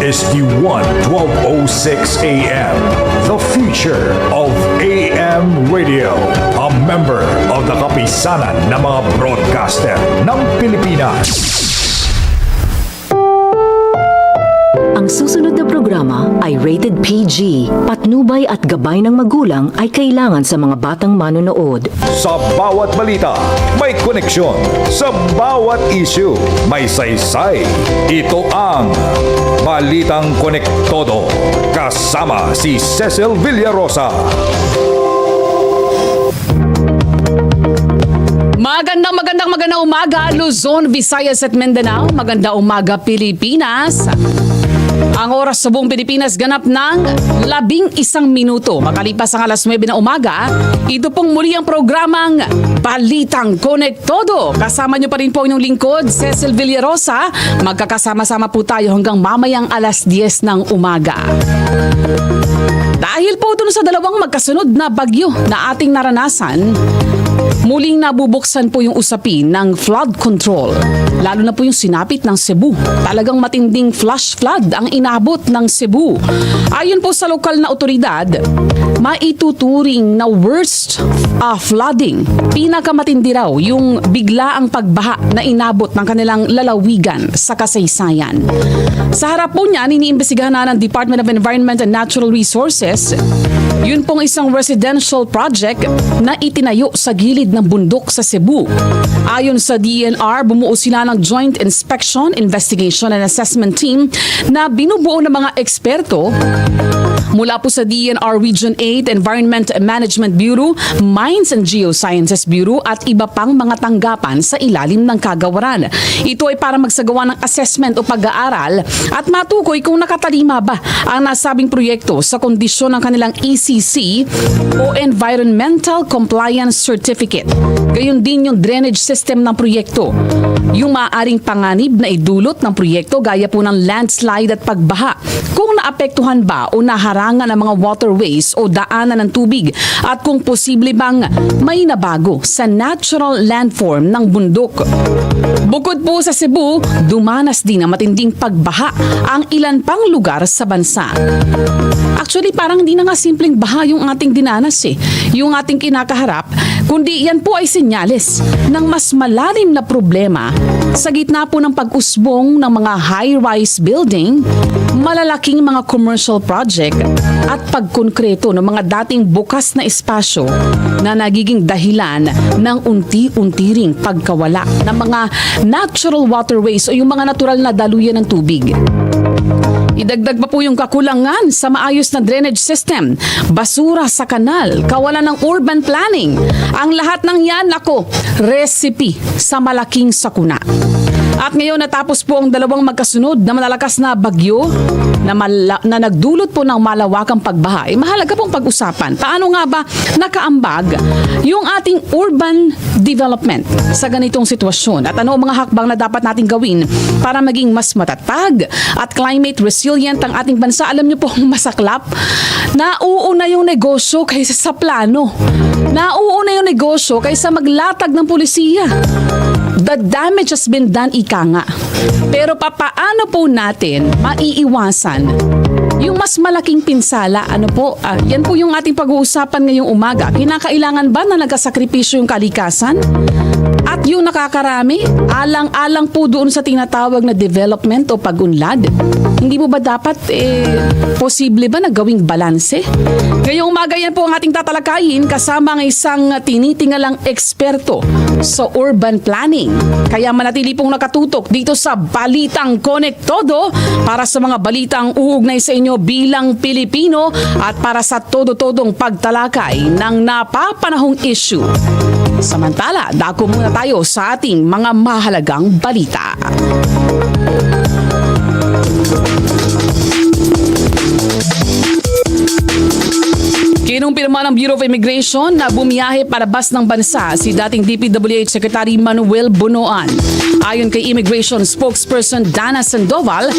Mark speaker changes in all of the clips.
Speaker 1: is DWAN 1206 AM, the future of AM radio. A member of the kapisanan ng mga broadcaster ng Pilipinas.
Speaker 2: Ang susunod na programa ay rated PG. Patnubay at gabay ng magulang ay kailangan sa mga batang manonood.
Speaker 1: Sa bawat balita, may koneksyon. Sa bawat isyu, may saysay. Ito ang Balitang Konektodo. Kasama si Cecile Villarosa.
Speaker 3: Magandang umaga, Luzon, Visayas at Mindanao. Magandang umaga, Pilipinas. Ang oras sa buong Pilipinas ganap ng 11 minuto. Makalipas ang alas 9 na umaga, ito pong muli ang programang Balitang Konektodo. Kasama nyo pa rin po inyong lingkod, Cecile Villarosa. Magkakasama-sama po tayo hanggang mamayang alas 10 ng umaga. Dahil po dun sa dalawang magkasunod na bagyo na ating naranasan, muling nabubuksan po yung usapin ng flood control. Lalo na po yung sinapit ng Cebu. Talagang matinding flash flood ang inabot ng Cebu. Ayon po sa lokal na otoridad, maituturing na worst flooding. Pinakamatindi raw yung biglaang pagbaha na inabot ng kanilang lalawigan sa kasaysayan. Sa harap po niyan, iniimbestigahan na ng Department of Environment and Natural Resources yun pong isang residential project na itinayo sa gilid ng bundok sa Cebu. Ayon sa DNR, bumuo sila ng Joint Inspection, Investigation and Assessment Team na binubuo ng mga eksperto mula po sa DNR Region 8 Environment Management Bureau, Mines and Geosciences Bureau at iba pang mga tanggapan sa ilalim ng kagawaran. Ito ay para magsagawa ng assessment o pag-aaral at matukoy kung nakatalima ba ang nasabing proyekto sa kondisyon ng kanilang ECC o Environmental Compliance Certificate. Gayon din yung drainage system ng proyekto. Yung maaaring panganib na idulot ng proyekto gaya po ng landslide at pagbaha. Kung naapektuhan ba o naharangan ang mga waterways o daanan ng tubig at kung posible bang may nabago sa natural landform ng bundok. Bukod po sa Cebu, dumanas din ang matinding pagbaha ang ilan pang lugar sa bansa. Actually, parang hindi na nga simpleng baha yung ating dinanas yung ating kinakaharap, kundi yan po ay senyales ng mas malalim na problema sa gitna po ng pag-usbong ng mga high-rise building, malalaking mga commercial project at pagkonkreto ng mga dating bukas na espasyo na nagiging dahilan ng unti-unti ring pagkawala ng mga natural waterways o yung mga natural na daluyan ng tubig. Idagdag pa po yung kakulangan sa maayos na drainage system, basura sa kanal, kawalan ng urban planning. Ang lahat ng yan, recipe sa malaking sakuna. At ngayon natapos po ang dalawang magkasunod na malalakas na bagyo na nagdulot po ng malawakang pagbaha. Mahalaga pong pag-usapan. Paano nga ba nakaambag yung ating urban development sa ganitong sitwasyon? At ano ang mga hakbang na dapat natin gawin para maging mas matatag at climate resilient ang ating bansa? Alam niyo po masaklap, nauuna yung negosyo kaysa sa plano. Nauuna yung negosyo kaysa maglatag ng pulisiya. The damage has been done, ika nga. Pero papaano po natin maiiwasan yung mas malaking pinsala? Yan po yung ating pag-uusapan ngayong umaga. Kinakailangan ba na nagkasakripisyo yung kalikasan? At yung nakakarami, alang-alang po doon sa tinatawag na development o pag-unlad. Hindi mo ba dapat, posible ba na gawing balanse? Ngayong umaga yan po ang ating tatalakayin kasama ng isang tinitingalang eksperto sa urban planning. Kaya manatili pong nakatutok dito sa Balitang Konektodo para sa mga balitang uugnay sa inyo bilang Pilipino at para sa todo-todong pagtalakay ng napapanahong issue. Samantala, dako muna tayo sa ating mga mahalagang balita. Kinumpirma ng Bureau of Immigration na bumiyahe palabas ng bansa si dating DPWH Secretary Manuel Bunoan. Ayon kay Immigration Spokesperson Dana Sandoval,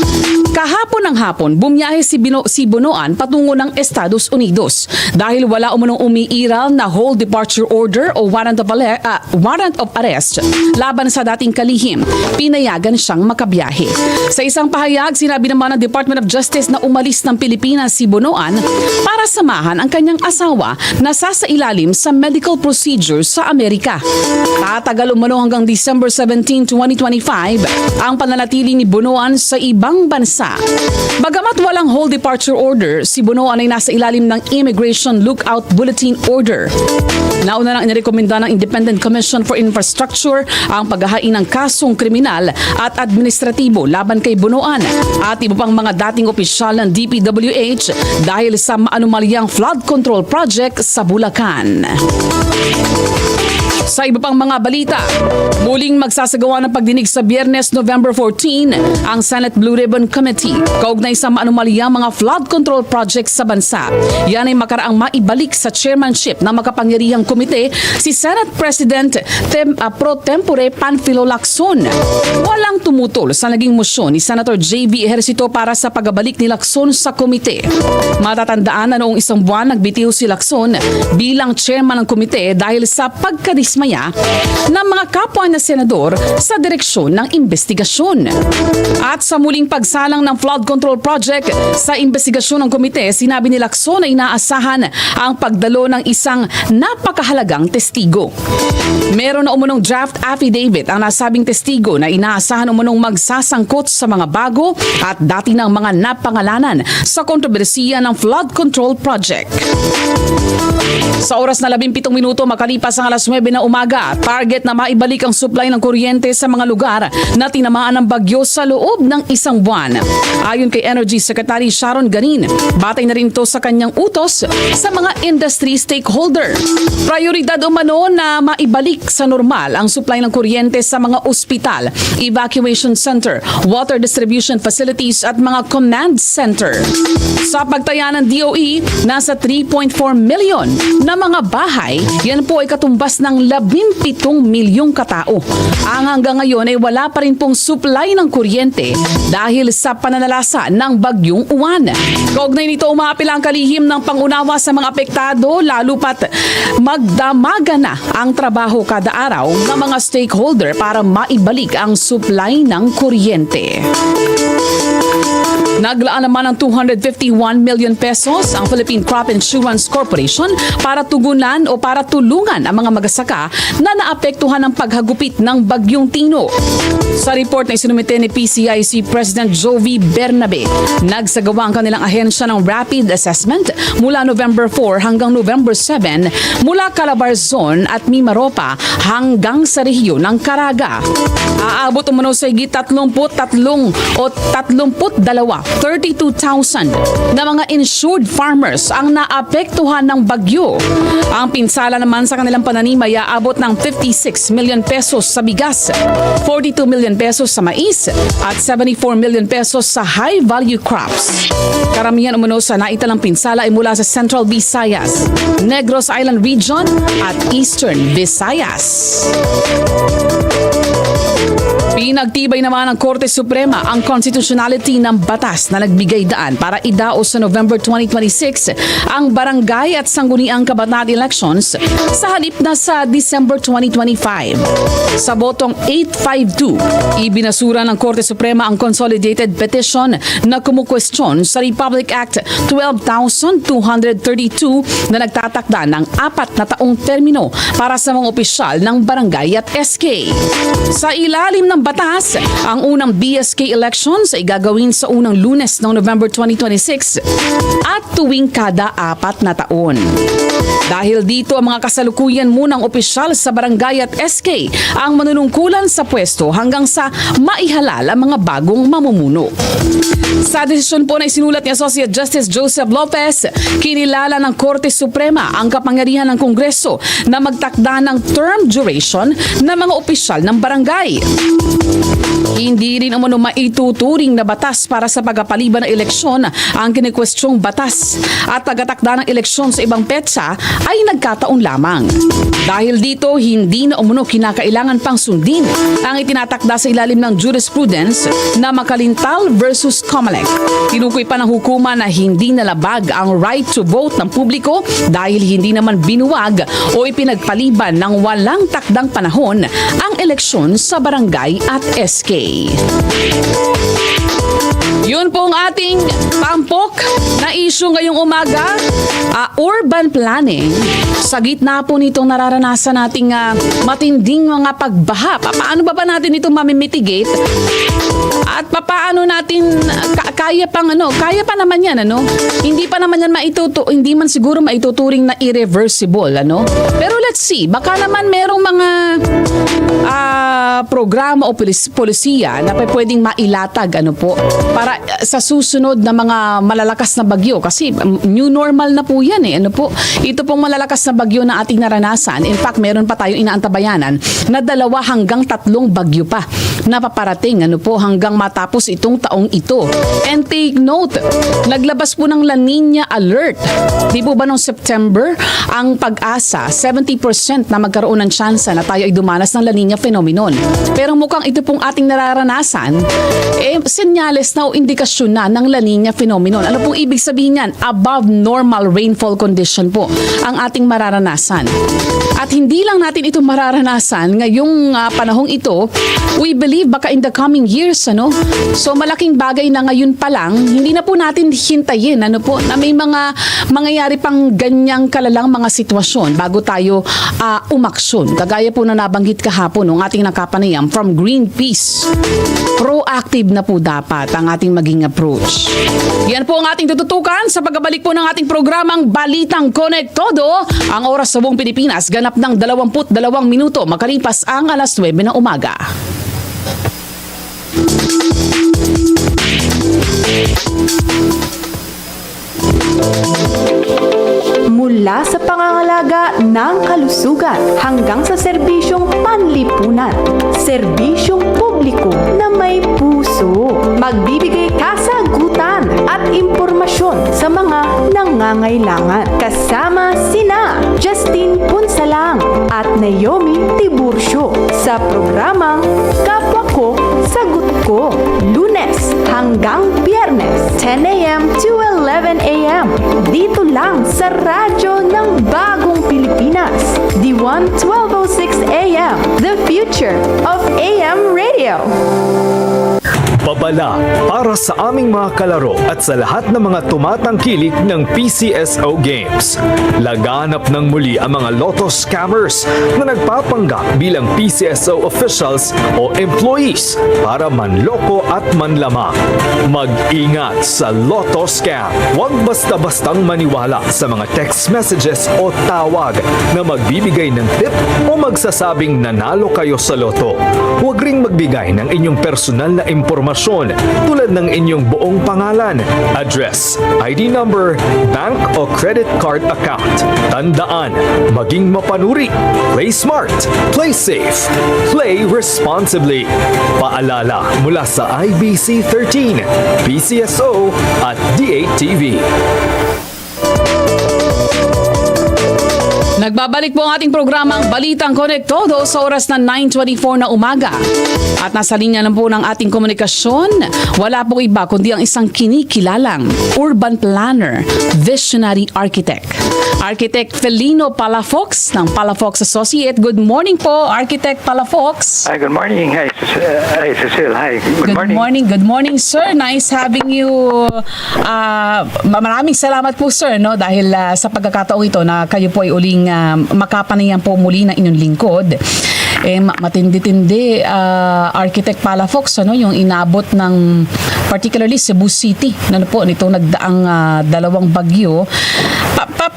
Speaker 3: kahapon ng hapon bumiyahe si Bunoan patungo ng Estados Unidos dahil wala umunong umiiral na hold departure order o warrant of arrest laban sa dating kalihim. Pinayagan siyang makabiyahe. Sa isang pahayag, sinabi naman ng Department of Justice na umalis ng Pilipinas si Bunoan para samahan ang kanyang asawa na sasailalim sa medical procedure sa Amerika. Tatagal umano hanggang December 17, 2025 ang pananatili ni Bunoan sa ibang bansa. Bagamat walang hold departure order, si Bunoan ay nasa ilalim ng Immigration Lookout Bulletin Order. Nauna nang inirekomenda ng Independent Commission for Infrastructure ang paghahain ng kasong kriminal at administratibo laban kay Bunoan at iba pang mga dating opisyal ng DPWH dahil sa maanumalyang flood control project sa Bulacan. Sa iba pang mga balita, muling magsasagawa ng pagdinig sa Biyernes, November 14 ang Senate Blue Ribbon Committee kaugnay sa maanumalyang mga flood control projects sa bansa. Yan ay makaraang maibalik sa chairmanship ng makapangyarihang komite si Senate President Pro Tempore Panfilo Lacson. Walang tumutol sa naging mosyon ni Senator J.V. Ejercito para sa pagbabalik ni Lacson sa komite. Matatandaan na noong isang buwan nagbitiw si Lacson bilang chairman ng komite dahil sa pagkadismaya ng mga kapwa na senador sa direksyon ng investigasyon. At sa muling pagsalang ng flood control project sa investigasyon ng komite, sinabi ni Lacson na inaasahan ang pagdalo ng isang napakahalagang testigo. Meron na umunong draft affidavit ang nasabing testigo na inaasahan umunong magsasangkot sa mga bago at dati ng mga napangalanan sa kontrobersiya ng flood control project. Sa oras na 17 minuto makalipas ang alas 9 na umaga, target na maibalik ang supply ng kuryente sa mga lugar na tinamaan ng bagyo sa loob ng isang buwan. Ayon kay Energy Secretary Sharon Garin, batay na rin ito sa kanyang utos sa mga industry stakeholder. Prioridad umano na maibalik sa normal ang supply ng kuryente sa mga ospital, evacuation center, water distribution facilities at mga command center. Sa pagtaya ng DOE, nasa 3.4 million na mga bahay, yan po ay katumbas ng 17 milyong katao. Ang hanggang ngayon ay wala pa rin pong supply ng kuryente dahil sa pananalasa ng bagyong Uwan. Kaugnay nito, umapil ang kalihim ng pangunawa sa mga apektado lalo pat magdamaga na ang trabaho kada araw ng mga stakeholder para maibalik ang supply ng kuryente. Naglaan naman ng 251 million pesos ang Philippine Crop Insurance Corporation para tugunan o para tulungan ang mga magsasaka na naapektuhan ng paghagupit ng Bagyong Tino. Sa report na isinumite ni PCIC President Jovi Bernabe, nagsagawa ang kanilang ahensya ng rapid assessment mula November 4 hanggang November 7 mula Calabarzon at Mimaropa hanggang sa rehiyon ng Caraga. Aabot umano sa higit 32,000 na mga insured farmers ang naapektuhan ng bagyo. Ang pinsala naman sa kanilang pananim ay aabot ng 56 million pesos sa bigas, 42 million pesos sa mais at 74 million pesos sa high-value crops. Karamihan umano sa naitalang pinsala ay mula sa Central Visayas, Negros Island Region at Eastern Visayas. Pinagtibay naman ng Korte Suprema ang constitutionality ng batas na nagbigay daan para idaos sa November 2026 ang barangay at sangguniang kabataan elections sa halip na sa December 2025. Sa botong 852, ibinasura ng Korte Suprema ang consolidated petition na kumukwestiyon sa Republic Act 12,232 na nagtatakda ng 4 na taong termino para sa mga opisyal ng barangay at SK. Sa ilalim ng batas, ang unang BSK elections ay gagawin sa unang Lunes ng November 2026 at tuwing kada 4 na taon. Dahil dito ang mga kasalukuyan munang opisyal sa barangay at SK ang manunungkulan sa pwesto hanggang sa maihalal ang mga bagong mamumuno. Sa desisyon po na isinulat ni Associate Justice Joseph Lopez, kinilala ng Korte Suprema ang kapangyarihan ng Kongreso na magtakda ng term duration ng mga opisyal ng barangay. Hindi rin umano maituturing na batas para sa pagpapaliban ng eleksyon ang kinikwestyong batas at pagtatakda ng eleksyon sa ibang petsa ay nagkataon lamang. Dahil dito, hindi na umano kinakailangan pang sundin ang itinatakda sa ilalim ng jurisprudence na Makalintal versus Comelec. Tinukoy pa ng hukuma na hindi nalabag ang right to vote ng publiko dahil hindi naman binuwag o ipinagpaliban ng walang takdang panahon ang eleksyon sa barangay at SK. Yun po ang ating tampok na issue ngayong umaga, urban planning. Sa gitna po nitong nararanasan nating matinding mga pagbaha, paano ba natin ito mamimitigate? At paano natin kaya pa naman yan, Hindi pa naman yan hindi man siguro maituturing na irreversible, Pero let's see, baka naman merong mga programa o polisiya na pwedeng mailatag, para sa susunod na mga malalakas na bagyo, kasi new normal na po yan, Ito pong malalakas na bagyo na ating naranasan. In fact, meron pa tayong inaantabayanan na 2 hanggang 3 bagyo pa na paparating, hanggang matapos itong taong ito. And take note, naglabas po ng La Nina alert. Di po ba noong September, ang pag-asa, 70% na magkaroon ng tsansa na tayo ay dumanas ng La Nina phenomenon. Pero mukhang ito pong ating nararanasan, senyales na o indikasyon na ng La Nina phenomenon. Ano pong ibig sabihin yan? Above normal rainfall condition po ang ating mararanasan. At hindi lang natin ito mararanasan ngayong panahong ito, we believe baka in the coming years, So malaking bagay na ngayon pa lang, hindi na po natin hintayin, na may mga mangyayari pang ganyang kalalang mga sitwasyon bago tayo umaksyon. Kagaya po na nabanggit kahapon ng ating nakapanayam from Greenpeace. Proactive na po dapat ang ating maging approach. Yan po ang ating tututukan sa pagbabalik po ng ating programang Balitang Konektodo. Ang oras sa buong Pilipinas, ganap ng 22 minuto makalipas ang alas 9 ng umaga.
Speaker 4: Mula sa pangangalaga ng kalusugan hanggang sa serbisyong panlipunan, serbisyong publiko na may puso, magbibigay kasagutan at impormasyon sa mga nangangailangan. Kasama sina Justine Punsalang at Naomi Tiburcio sa programang Kapwa Ko, Sagot Ko, Lunes hanggang Biyernes, 10 a.m. to 11 a.m. Dito lang sa radyo ng Bagong Pilipinas, DWAN 1206 AM, the future of AM radio.
Speaker 1: Babala para sa aming mga kalaro at sa lahat ng mga tumatangkilik ng PCSO Games. Laganap ng muli ang mga lotto scammers na nagpapanggap bilang PCSO officials o employees para manloko at manlamang. Mag-ingat sa lotto scam. Huwag basta-bastang maniwala sa mga text messages o tawag na magbibigay ng tip o magsasabing nanalo kayo sa loto. Huwag ring magbigay ng inyong personal na impormasyon tulad ng inyong buong pangalan, address, ID number, bank o credit card account. Tandaan, maging mapanuri, play smart, play safe, play responsibly. Paalala mula sa IBC 13, PCSO at DATV.
Speaker 3: Nagbabalik po ang ating programang Balitang Konektodo sa oras na 9:24 na umaga. At nasa linya na po ng ating komunikasyon, wala pong iba kundi ang isang kinikilalang urban planner, visionary architect. Architect Felino Palafox ng Palafox Associate. Good morning po, Architect Palafox.
Speaker 5: Hi, good morning. Hi, Cecile. Hi, good morning.
Speaker 3: Good morning, sir. Nice having you. Maraming salamat po, sir, dahil sa pagkakataong ito na kayo po ay uling makapanayam po muli ng inyong lingkod. matindi-tindi, Architect Palafox, yung inabot ng particularly Cebu City, nitong nagdaang dalawang bagyo.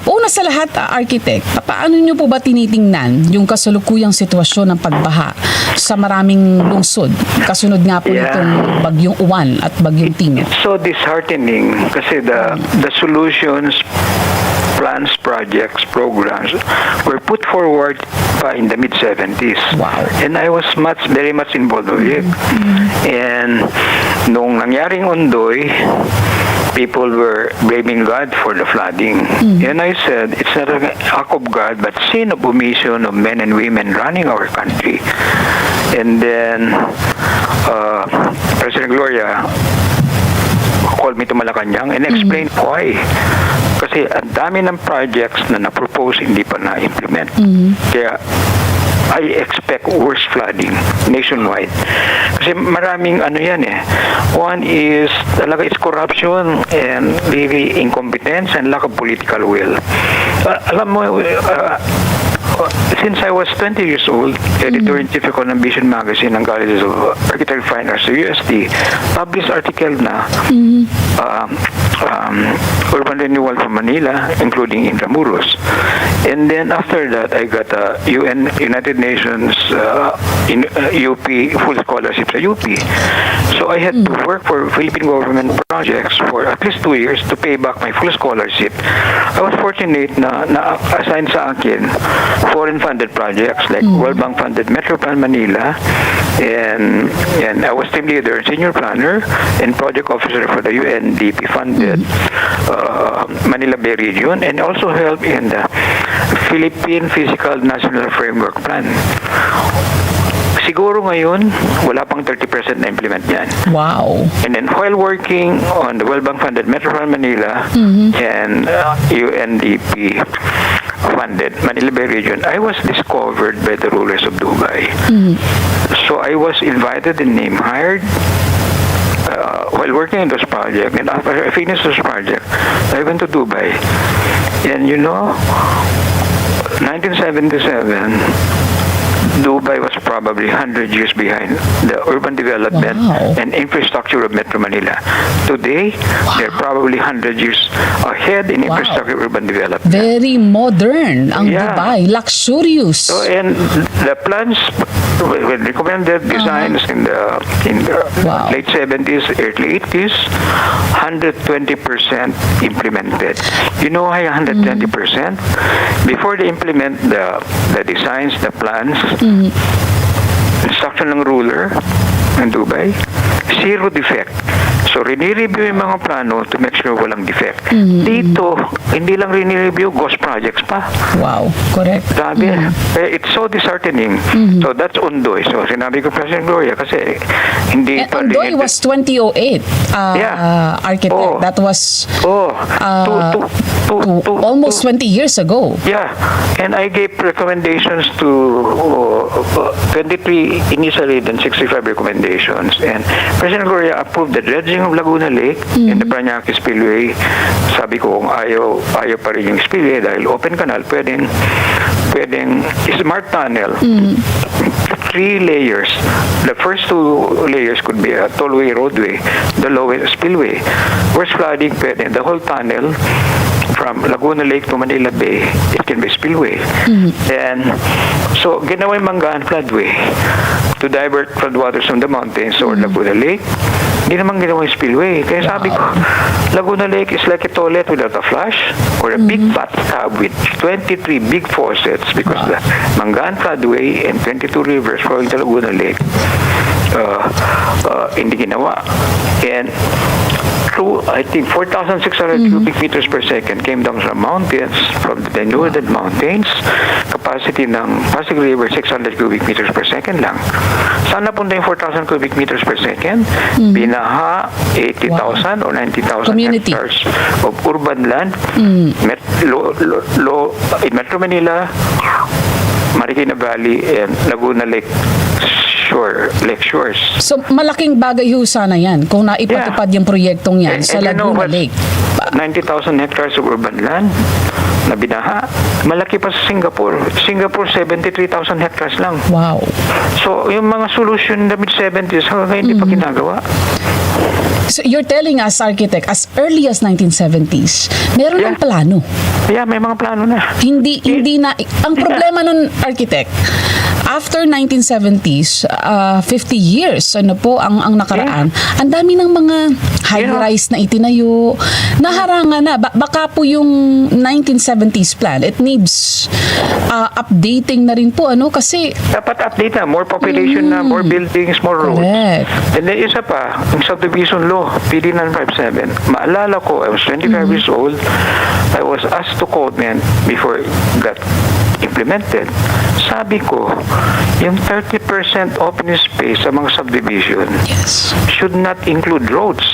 Speaker 3: Una sa lahat, Architect, paano nyo po ba tinitingnan yung kasalukuyang sitwasyon ng pagbaha sa maraming lungsod? Kasunod nga po nitong bagyong Uwan at bagyong Tino.
Speaker 5: It's so disheartening kasi the solutions, plans, projects, programs were put forward pa in the mid-70s.
Speaker 3: Wow.
Speaker 5: And I was very much involved with it. And nung nangyaring Ondoy, people were blaming God for the flooding. And I said, it's not an act of God, but sin of omission of men and women running our country. And then, President Gloria called me to Malacanang and explained why. Kasi ang dami ng projects na na-propose hindi pa na-implement. Kaya I expect worse flooding nationwide. Kasi maraming one is talaga it's corruption and really incompetence and lack of political will. Alam mo, since I was 20 years old, editor-in-chief ako ng Vision Magazine ng Colleges of Architecture and Fine Arts, UST, published article na urban renewal from Manila, including Intramuros. And then after that, I got a United Nations UP full scholarship sa UP. So I had to work for Philippine government projects for at least 2 years to pay back my full scholarship. I was fortunate na assign sa akin foreign funded projects like World Bank funded Metro Plan Manila, and I was team leader, senior planner, and project officer for the UNDP funded Manila Bay region, and also helped in the Philippine Physical National Framework Plan. Siguro ngayon, wala pang 30% na implement yan.
Speaker 3: Wow.
Speaker 5: And then while working on the World Bank funded Metro Plan Manila and UNDP funded Manila Bay region, I was discovered by the rulers of Dubai. So I was invited and name hired while working on this project. And after I finished this project, I went to Dubai. And 1977, Dubai was probably 100 years behind the urban development and infrastructure of Metro Manila. Today, they're probably 100 years ahead in infrastructure urban development.
Speaker 3: Very modern ang Dubai, luxurious.
Speaker 5: So, and the plans were recommended designs in the late 70s, early 80s, 120% implemented. You know why 120%? Before they implement the designs, the plans, instruction ng ruler ng Dubai, zero defect. So, rini-review yung mga plano to make sure walang defect. Dito, hindi lang rini-review, ghost projects pa.
Speaker 3: Wow, correct.
Speaker 5: Sabi, it's so disheartening. So, that's Ondoy. So, sinabi ko President Gloria kasi hindi pa...
Speaker 3: Ondoy was 2008, Architect. That was almost 20 years ago.
Speaker 5: Yeah, and I gave recommendations to 23 initially, then 65 recommendations. And President Gloria approved the dredging of Laguna Lake and the Parañaque Spillway. Sabi ko, kung ayaw pa rin yung spillway dahil open canal, pwedeng smart tunnel. 3 layers. The first 2 layers could be a tollway roadway, the lowest spillway. Worst flooding, pwede the whole tunnel from Laguna Lake to Manila Bay, it can be spillway. And so, ginawa yung Manggaan floodway to divert floodwaters from the mountains or Laguna Lake. Hindi naman ginawa yung spillway. Kaya sabi ko, Laguna Lake is like a toilet without a flush or a big bathtub with 23 big faucets because the Manggaan floodway and 22 rivers flowing to Laguna Lake hindi ginawa. And through, I think, 4,600 cubic meters per second came down from mountains, from the denuded mountains. Capacity ng Pasig River, 600 cubic meters per second lang. Saan napunta yung 4,000 cubic meters per second? Binaha 80,000 or 90,000 hectares of urban land in Metro Manila, Marikina Valley, and Laguna Lake shores.
Speaker 3: So, malaking bagay ho sana yan kung naipatupad yung proyektong yan sa Laguna Lake.
Speaker 5: 90,000 hectares of urban land, na binaha. Malaki pa sa Singapore. Singapore, 73,000 hectares lang.
Speaker 3: Wow.
Speaker 5: So, yung mga solution in the mid-70s, hanggang ngayon hindi pa ginagawa.
Speaker 3: So you're telling us, architect, as early as 1970s, meron ng plano.
Speaker 5: Yeah, may mga plano na.
Speaker 3: Hindi na, ang problema nun, architect, after 1970s, 50 years, ano po, ang nakaraan, ang dami ng mga high-rise na itinayo, naharangan na. Baka po yung 1970s plan, it needs updating na rin po, ano, kasi
Speaker 5: Dapat update na. More population na, more buildings, more roads.
Speaker 3: correct.
Speaker 5: And then isa pa, ang subdivision law, PD 957. Maalala ko, I was 25 years old. I was asked to comment before it got implemented. Sabi ko, yung 30% open space sa mga subdivision
Speaker 3: Yes.
Speaker 5: should not include roads.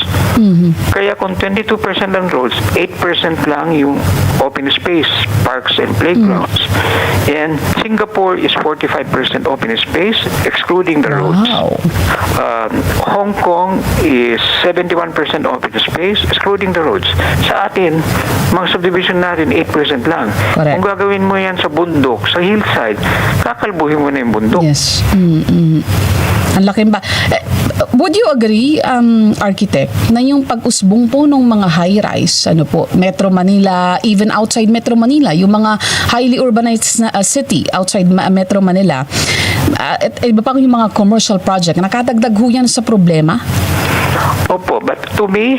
Speaker 5: Kaya kung 22% ng roads, 8% lang yung open space, parks and playgrounds. And Singapore is 45% open space, excluding the roads.
Speaker 3: Wow.
Speaker 5: Hong Kong is 71% open space, excluding the roads. Sa atin, mga subdivision natin, 8% lang.
Speaker 3: Correct.
Speaker 5: Kung gagawin mo yan sa bundok, sa hillside, kakalbuhin mo na yung bundok.
Speaker 3: Yes. Ang laking ba. Would you agree, architect, na yung pag-usbong po ng mga high-rise, ano po, Metro Manila, even outside Metro Manila, yung mga highly urbanized na city outside Metro Manila, at iba pa yung mga commercial project, nakadagdag ho yan sa problema?
Speaker 5: Opo, but to me,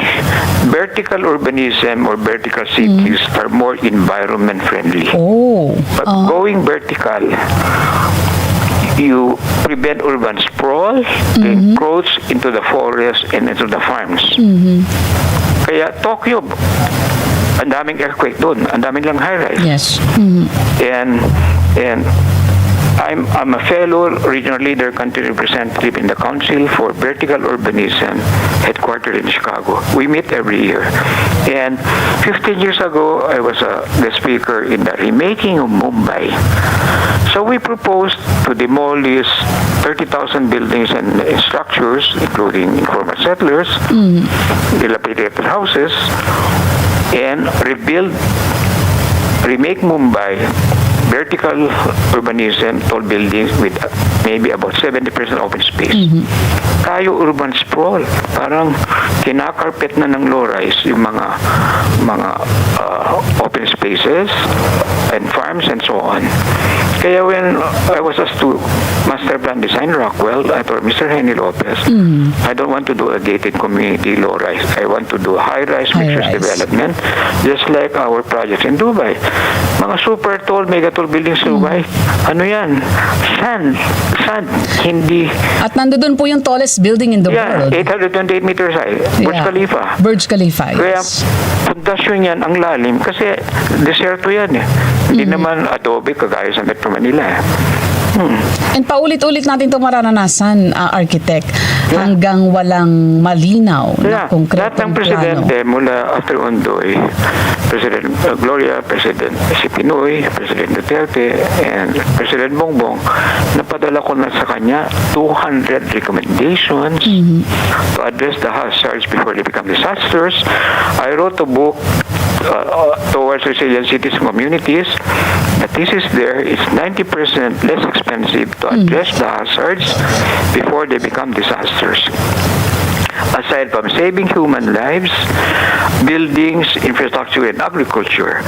Speaker 5: vertical urbanism or vertical cities are more environment friendly.
Speaker 3: Oh.
Speaker 5: But going vertical, you prevent urban sprawl, encroach into the forest and into the farms. Kaya Tokyo, ang daming earthquake doon, ang daming lang high-rise.
Speaker 3: Yes.
Speaker 5: And I'm a fellow regional leader, country representative in the Council for Vertical Urbanism, headquartered in Chicago. We meet every year. And 15 years ago, I was the speaker in the remaking of Mumbai. So we proposed to demolish 30,000 buildings and structures, including informal settlers, dilapidated houses, and remake Mumbai vertical urbanism, tall buildings with maybe about 70% open space. Tayo urban sprawl, parang kinakarpet na ng low-rise yung mga open spaces and farms and so on. Kaya when I was asked to master plan design Rockwell, I told Mr. Henry Lopez, I don't want to do a gated community low-rise. I want to do a high-rise mixed-use development, just like our projects in Dubai. Mga super tall, mega tall buildings in Dubai, ano yan? Sand, hindi.
Speaker 3: At nandoon po yung tallest building in the world.
Speaker 5: 828 meters high, Burj Khalifa.
Speaker 3: Burj Khalifa,
Speaker 5: Kaya
Speaker 3: yes.
Speaker 5: pundasyon yan ang lalim kasi deserto yan eh. Hindi naman adobe kagaya sa Metro Manila eh.
Speaker 3: And paulit-ulit natin ito mararanasan, architect, hanggang walang malinaw na
Speaker 5: Lahat
Speaker 3: konkretong
Speaker 5: ng
Speaker 3: plano.
Speaker 5: presidente mula after Ondoy, President Gloria, President si Pinoy, President Duterte, and President Bongbong, napadala ko na sa kanya 200 recommendations to address the hazards before they become disasters. I wrote a book towards resilient cities and communities. The thesis there is 90% less expensive to address the hazards before they become disasters. Aside from saving human lives, buildings, infrastructure, and agriculture,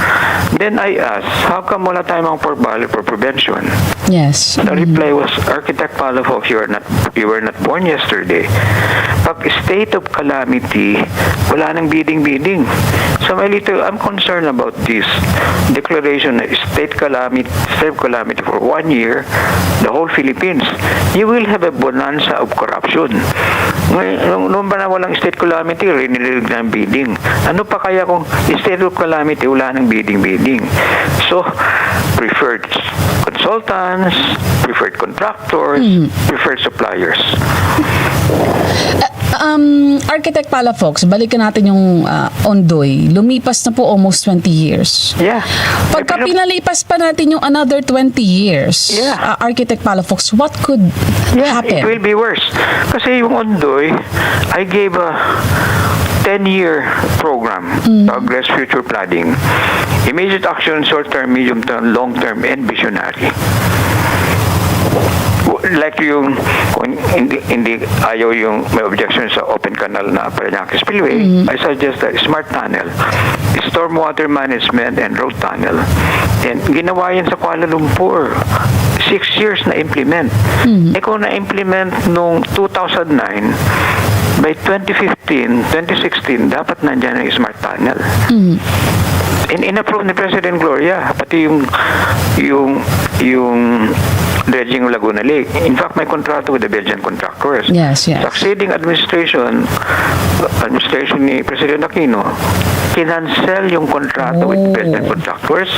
Speaker 5: then I asked, how come wala tayong mga portfolio for prevention?
Speaker 3: Yes.
Speaker 5: The reply was, Architect Palafox, you were not born yesterday. Pag state of calamity, wala nang bidding. So I'm concerned about this declaration na state of calamity for 1 year, the whole Philippines. You will have a bonanza of corruption. Noon ba na walang state calamity, rinilig na ang bidding. Ano pa kaya kung state of calamity, wala nang bidding? So, preferred consultants, preferred contractors, preferred suppliers.
Speaker 3: Architect Palafox, balikan natin yung Ondoy. Lumipas na po almost 20 years.
Speaker 5: Yeah.
Speaker 3: Pagka pinalipas pa natin yung another 20 years,
Speaker 5: Yeah.
Speaker 3: Architect Palafox, what could
Speaker 5: Yeah,
Speaker 3: happen?
Speaker 5: it will be worse. Kasi yung Ondoy, I gave a 10-year program, Progress Future Planning, immediate action, short-term, medium-term, long-term, and visionary. Like yung kung hindi ayaw yung may objection sa open canal na Parañaque Spillway, I suggest a smart tunnel, stormwater management and road tunnel. And ginawa yan sa Kuala Lumpur. 6 years na implement. Kung na-implement nung 2009, by 2015, 2016, dapat nandyan ang smart tunnel. In-approve ni President Gloria, pati yung dredging of Laguna Lake. In fact, may kontrato with the Belgian contractors.
Speaker 3: Yes.
Speaker 5: Succeeding administration ni President Aquino, kinansel yung kontrato with Belgian contractors.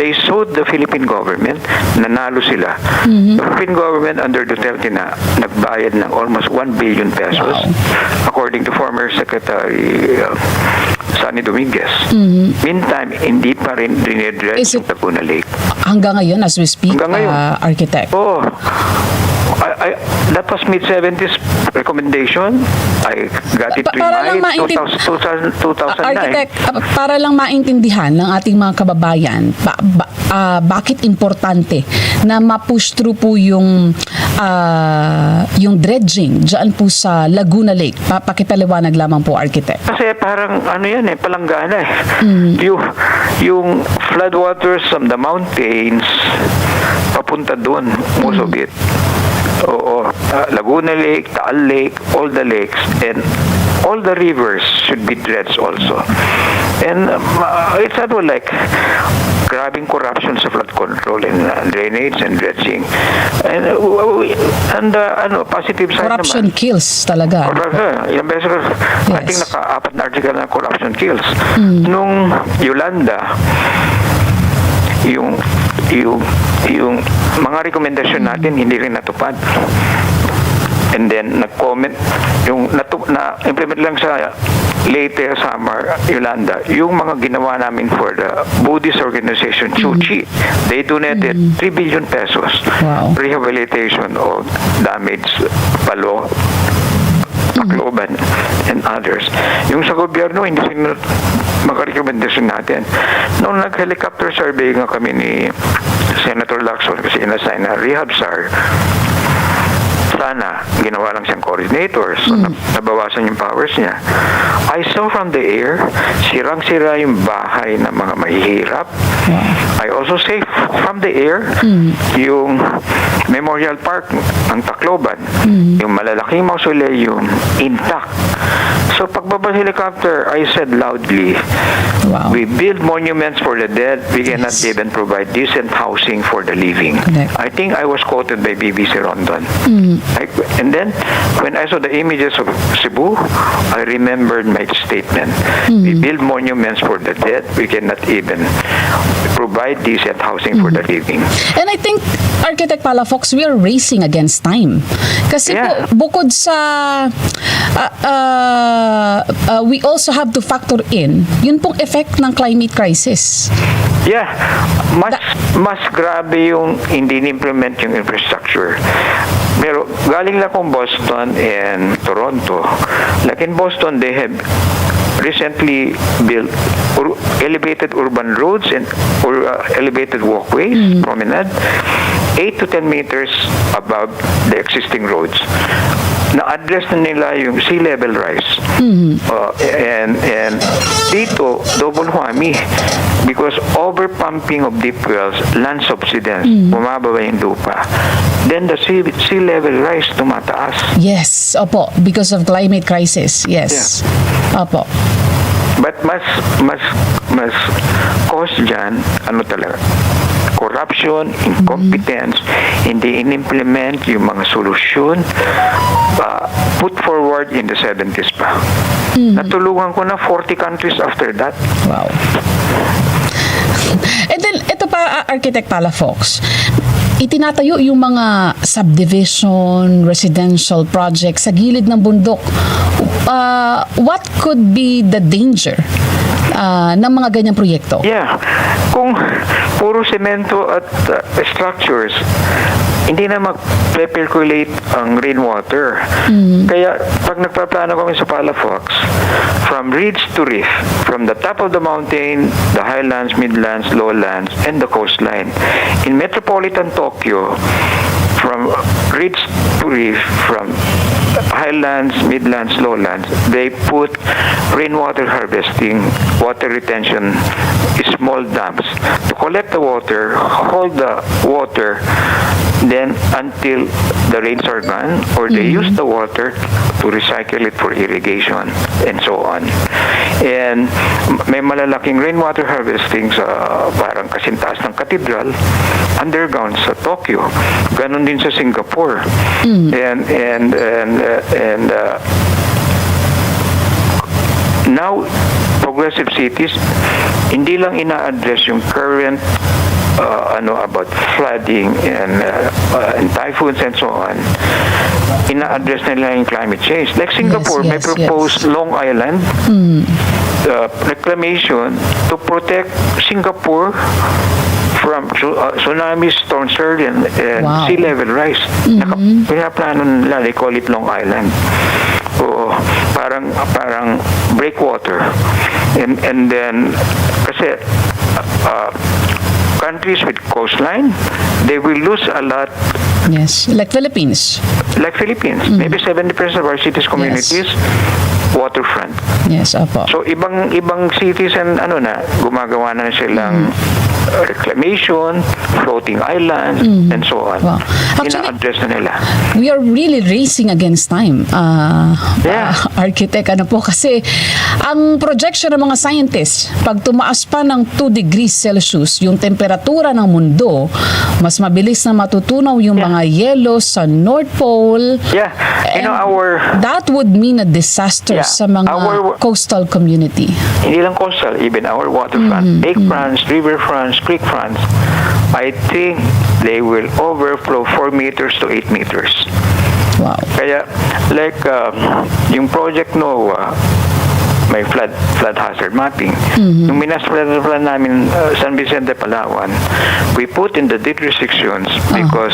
Speaker 5: They sued the Philippine government, nanalo sila. The Philippine government under Duterte na nagbayad ng almost 1 billion pesos, according to former Secretary Sunny Dominguez. Meantime, hindi pa rin dinedredge yung Laguna Lake.
Speaker 3: Hanggang ngayon, as we speak, architect.
Speaker 5: Oh, that was mid-70s recommendation. I got it reminded 2009.
Speaker 3: Architect, para lang maintindihan ng ating mga kababayan, bakit importante na ma-push through po yung dredging dyan po sa Laguna Lake? Pakipaliwanag lamang po, architect.
Speaker 5: Kasi parang palanggana eh. Yung floodwaters from the mountains papunta doon, most of it. Oo, Laguna Lake, Taal Lake, all the lakes, and all the rivers should be dredged also. And it's not like grabbing corruption sa flood control and drainage and dredging. And positive side
Speaker 3: corruption
Speaker 5: naman.
Speaker 3: Kills talaga.
Speaker 5: Ilang beses, I think naka-apat na article na corruption kills. Nung Yolanda, yung mga rekomendasyon natin hindi rin natupad. And then nag-comment yung na-implement lang sa later summer Yolanda yung mga ginawa namin for the Buddhist organization Chuchi. They donated 3 billion pesos.
Speaker 3: Wow.
Speaker 5: Rehabilitation of damaged Palo, Tacloban, and others. Yung sa gobyerno, hindi sinunod makarekomendasyon natin. Noong nag-helicopter survey nga kami ni Senator Lacson kasi inassign na rehab SAR, sana ginawa lang siyang coordinator, so nabawasan yung powers niya. I saw from the air, sirang-sira yung bahay ng mga mahihirap. I also say from the air, yung Memorial Park ng Tacloban, yung malalaking mausoleum, intact. So pagbaba sa helicopter, I said loudly, we build monuments for the dead, we cannot even provide decent housing for the living.
Speaker 3: Correct.
Speaker 5: I think I was quoted by BBC Rondon. And then, when I saw the images of Cebu, I remembered my statement. We build monuments for the dead, we cannot even provide decent housing for the living.
Speaker 3: And I think, Architect Palafox, we are racing against time. Kasi po, bukod sa we also have to factor in yun pong effect ng climate crisis.
Speaker 5: Yeah, mas grabe yung hindi implement yung infrastructure. Pero galing lang kong Boston and Toronto. Like in Boston, they have recently built elevated urban roads and elevated walkways, promenade, 8 to 10 meters above the existing roads. Na-address na nila yung sea level rise. And dito, double whammy because overpumping of deep wells, land subsidence, bumababa yung lupa. Then the sea level rise tumataas.
Speaker 3: Yes, opo, because of climate crisis. Yes. Opo.
Speaker 5: But mas cause dyan, talaga, corruption, incompetence, hindi in-implement yung mga solusyon put forward in the 70s pa. Natulungan ko na 40 countries after that.
Speaker 3: Wow. And then, ito pa, Architect Palafox, itinatayo yung mga subdivision, residential projects sa gilid ng bundok. What could be the danger ng mga ganyang proyekto?
Speaker 5: Yeah. Kung puro semento at structures, hindi na mag-percolate ang rainwater. Kaya pag nagpaplano kami sa Palafox, from ridge to reef, from the top of the mountain, the highlands, midlands, lowlands, and the coastline. In metropolitan Tokyo, from ridge to reef, from highlands, midlands, lowlands, they put rainwater harvesting, water retention, small dams to collect the water, hold the water, then until the rains are gone, or they use the water to recycle it for irrigation, and so on. And may malalaking rainwater harvesting sa parang kasintaas ng cathedral, underground sa Tokyo. Ganon din sa Singapore. And now progressive cities hindi lang ina-address yung current about flooding and typhoons and so on. Ina-address nila yung climate change. Like Singapore, may proposed Long Island reclamation to protect Singapore from tsunamis, storm surge, and sea level rise. Pinaplano nila, they call it Long Island. Oo, parang breakwater. And then, kasi countries with coastline, they will lose a lot.
Speaker 3: Yes, like Philippines.
Speaker 5: Maybe 70% of our cities, communities, waterfront.
Speaker 3: Yes, apo.
Speaker 5: So ibang cities and gumagawa na silang reclamation, floating islands, and so on.
Speaker 3: Wow. Actually,
Speaker 5: ina-address na nila.
Speaker 3: We are really racing against time, architect, kasi ang projection ng mga scientists, pag tumaas pa ng 2 degrees Celsius yung temperatura ng mundo, mas mabilis na matutunaw yung mga yelo sa North Pole.
Speaker 5: Yeah.
Speaker 3: That would mean a disaster sa mga coastal community.
Speaker 5: Hindi lang coastal, even our waterfront, lake fronts, river fronts, creek fronts, I think they will overflow 4 meters to 8 meters.
Speaker 3: Wow.
Speaker 5: Kaya, like, yung Project NOAA, may flood hazard mapping. Yung master plan namin San Vicente, Palawan, we put in the deed restrictions because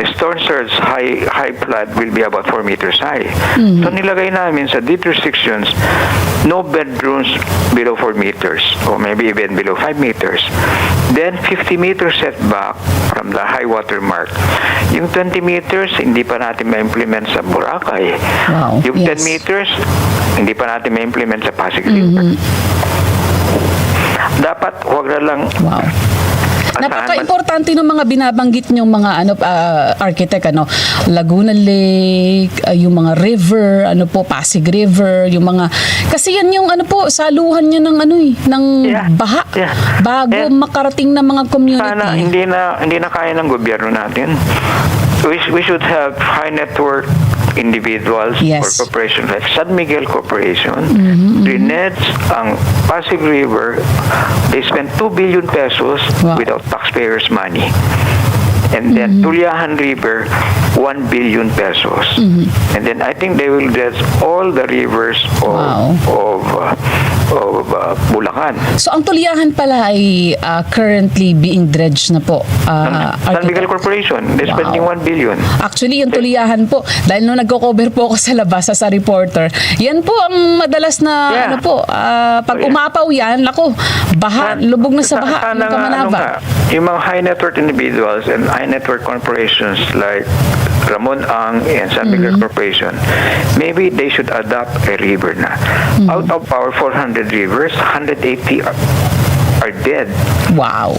Speaker 5: the storm surge high flood will be about 4 meters high. So nilagay namin sa deed restrictions, no bedrooms below 4 meters or maybe even below 5 meters. Then 50 meters setback from the high water mark. Yung 20 meters, hindi pa natin ma-implement sa Boracay.
Speaker 3: Wow.
Speaker 5: Yung 10 meters, hindi pa natin ma-implement sa Pasig River. Dapat wag na lang.
Speaker 3: Wow. Napaka-importante ng mga binabanggit niyong mga architect, Laguna Lake, yung mga river, Pasig River, yung mga kasi yan yung saluhan niya ng ng baha bago makarating ng mga community.
Speaker 5: Sana hindi na kaya ng gobyerno natin. We should have high network individuals or corporations like San Miguel Corporation, Drenage ang Pasig River, they spent 2 billion pesos without taxpayers' money. And then Tuliahan River, 1 billion pesos. And then I think they will dredge all the rivers of Bulacan.
Speaker 3: So ang Tuliahan pala ay currently being dredged na po.
Speaker 5: San Miguel Corporation, they're spending 1 billion.
Speaker 3: Actually, yung Tuliahan po, dahil nung nagko-cover po ako sa labas sa reporter, yan po ang madalas na pag umapaw yan, baha, lubog na sa baha, yung Kamanaba.
Speaker 5: Yung mga high net worth individuals and high net worth corporations like Ramon Ang and San Miguel Corporation, maybe they should adopt a river na. Out of our 400 rivers, 180 are dead.
Speaker 3: Wow.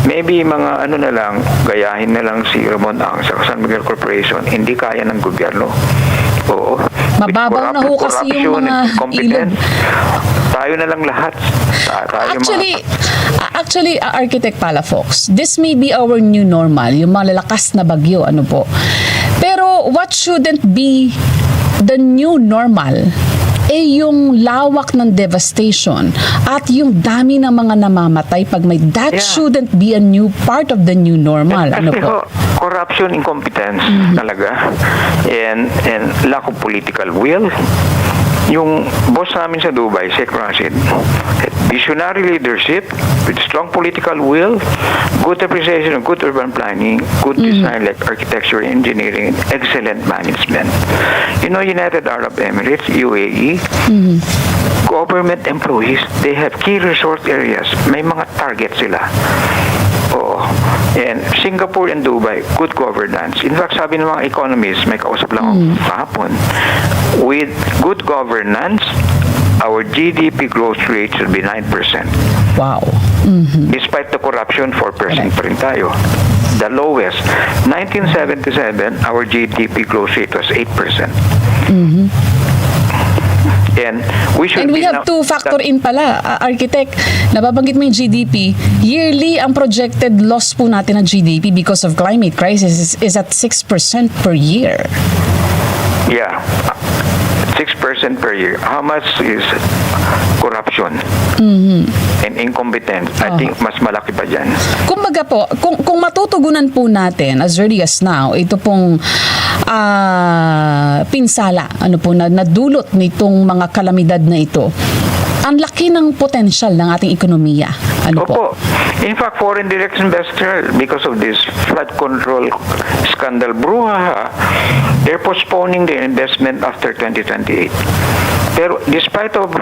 Speaker 5: Maybe mga na lang, gayahin na lang si Ramon Ang sa San Miguel Corporation, hindi kaya ng gobyerno. Oo.
Speaker 3: Mababaw na ho kasi yung mga ilog.
Speaker 5: Tayo na lang lahat.
Speaker 3: Actually, Architect Palafox, this may be our new normal, yung malalakas na bagyo, Pero what shouldn't be the new normal? Yung lawak ng devastation at yung dami ng mga namamatay pag shouldn't be a new part of the new normal.
Speaker 5: Corruption, incompetence talaga, and lack of political will, yung boss namin sa Dubai, Sheikh Rashid, visionary leadership with strong political will, good appreciation of good urban planning, good design like architecture, engineering, and excellent management. You know, United Arab Emirates, UAE, government employees, they have key resort areas. May mga target sila. Oo. And Singapore and Dubai, good governance. In fact, sabi ng mga economists, may kausap lang ako kahapon, with good governance, our GDP growth rate should be 9%.
Speaker 3: Wow.
Speaker 5: Despite the corruption, 4% pa rin tayo. The lowest. 1977, our GDP growth rate was 8%. And we should
Speaker 3: And we
Speaker 5: be
Speaker 3: have
Speaker 5: now-
Speaker 3: to factor in pala, architect, nababanggit mo yung GDP, yearly ang projected loss po natin ng GDP because of climate crisis is at 6% per year.
Speaker 5: Yeah. 6% per year. How much is corruption and incompetence? I think mas malaki pa dyan.
Speaker 3: Kumbaga po, kung matutugunan po natin as early as now, ito pong pinsala, ano po, na nadulot nitong mga kalamidad na ito, ang laki ng potensyal ng ating ekonomiya. Ano po?
Speaker 5: Opo. In fact, foreign direct investor, because of this flood control scandal brouhaha, they're postponing the investment after 2028. Pero despite of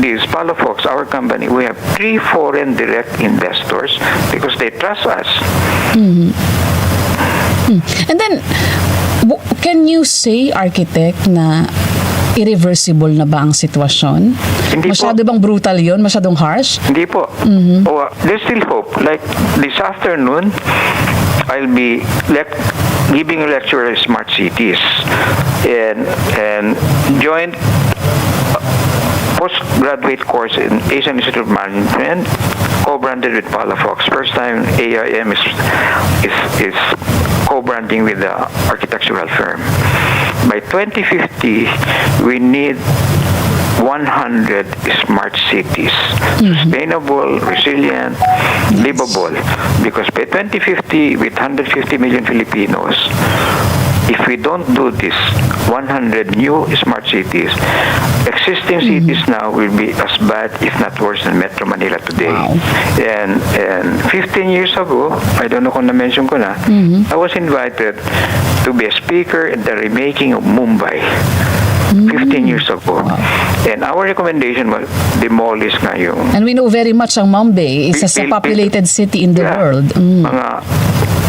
Speaker 5: this, Palafox, our company, we have 3 foreign direct investors because they trust us.
Speaker 3: And then, can you say, architect, na irreversible na ba ang sitwasyon?
Speaker 5: Hindi po.
Speaker 3: Masyado bang brutal yon? Masyadong harsh?
Speaker 5: Hindi po. Oh, there's still hope. Like this afternoon, I'll be giving a lecture on smart cities and joint postgraduate course in Asian Institute of Management, co-branded with Palafox. First time AIM is co-branding with the architectural firm. By 2050, we need 100 smart cities, sustainable, resilient, livable. Because by 2050, with 150 million Filipinos, if we don't do this 100 new smart cities, existing cities now will be as bad, if not worse, than Metro Manila today.
Speaker 3: Wow.
Speaker 5: And 15 years ago, I don't know kung na-mention ko na, I was invited to be a speaker in the remaking of Mumbai. 15 years ago. And our recommendation was demolish nga yung
Speaker 3: And we know very much ang Mumbai is a populated city in the world.
Speaker 5: mga